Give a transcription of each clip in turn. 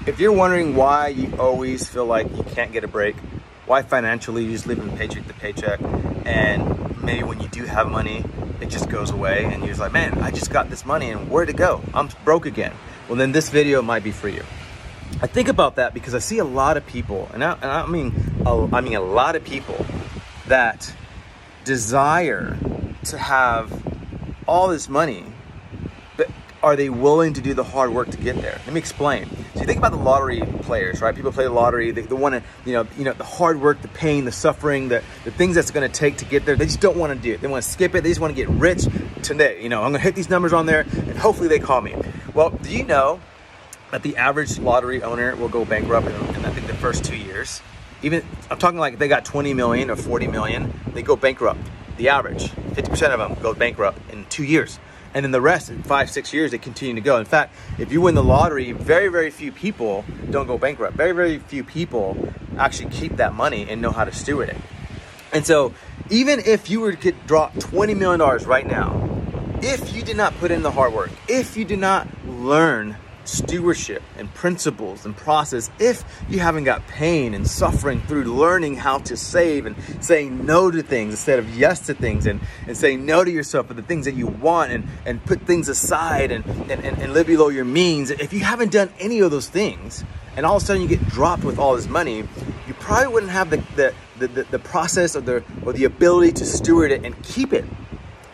If you're wondering why you always feel like you can't get a break, why financially you're just living paycheck to paycheck, and maybe when you do have money, it just goes away and you're just like, man, I just got this money and where'd it go? I'm broke again. Well, then this video might be for you. I think about that because I see a lot of people, and I mean a lot of people that desire to have all this money, but are they willing to do the hard work to get there? Let me explain. So you think about the lottery players, right? People play the lottery, they want to, you know, the hard work, the pain, the suffering, the things that's going to take to get there. They just don't want to do it. They want to skip it. They just want to get rich today. You know, I'm going to hit these numbers on there and hopefully they call me. Well, do you know that the average lottery owner will go bankrupt in I think the first 2 years? Even, I'm talking like if they got 20 million or 40 million, they go bankrupt. The average, 50% of them go bankrupt in 2 years. And then the rest, in 5-6 years, they continue to go. In fact, if you win the lottery, very, very few people don't go bankrupt. Very, very few people actually keep that money and know how to steward it. And so even if you were to drop $20 million right now, if you did not put in the hard work, if you did not learn stewardship and principles and process, if you haven't got pain and suffering through learning how to save and saying no to things instead of yes to things, and saying no to yourself for the things that you want, and put things aside and live below your means, if you haven't done any of those things and all of a sudden you get dropped with all this money, you probably wouldn't have the process or the ability to steward it and keep it,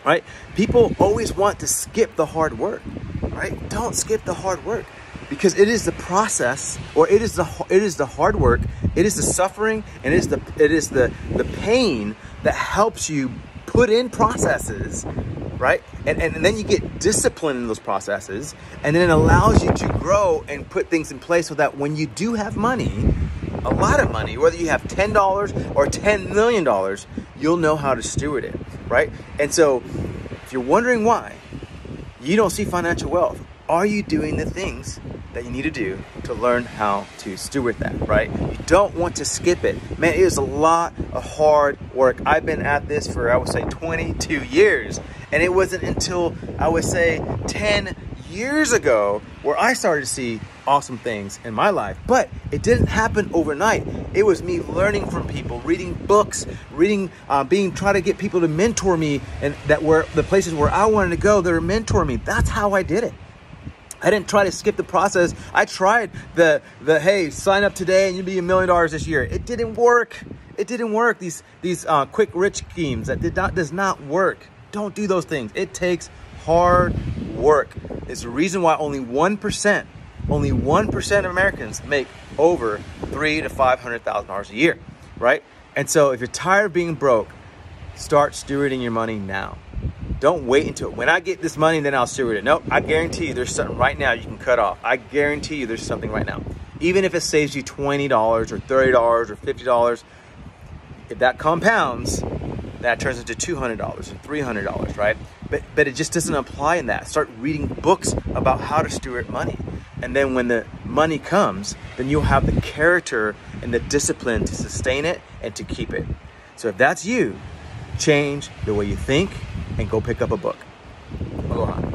right? People always want to skip the hard work. Right? Don't skip the hard work, because it is the process, or it is the hard work, it is the suffering, and it is the pain that helps you put in processes, right? And then you get discipline in those processes, and then it allows you to grow and put things in place so that when you do have money, a lot of money, whether you have $10 or $10 million, you'll know how to steward it, right? And so if you're wondering why you don't see financial wealth, are you doing the things that you need to do to learn how to steward that, right? You don't want to skip it. Man, it is a lot of hard work. I've been at this for, I would say, 22 years. And it wasn't until, I would say, 10 years ago where I started to see awesome things in my life. But it didn't happen overnight. It was me learning from people, reading books, trying to get people to mentor me, and that were the places where I wanted to go, they were mentoring me. That's how I did it. I didn't try to skip the process. I tried the hey, sign up today and you'll be $1 million this year. It didn't work. It didn't work. These quick rich schemes, does not work. Don't do those things. It takes hard work. It's the reason why only 1% of Americans make over $300,000 to $500,000 a year, right? And so if you're tired of being broke, start stewarding your money now. Don't wait until, when I get this money, then I'll steward it. Nope, I guarantee you there's something right now you can cut off. I guarantee you there's something right now. Even if it saves you $20 or $30 or $50, if that compounds, that turns into $200 and $300, right? But it just doesn't apply in that. Start reading books about how to steward money. And then when the money comes, then you'll have the character and the discipline to sustain it and to keep it. So if that's you, change the way you think and go pick up a book. Aloha.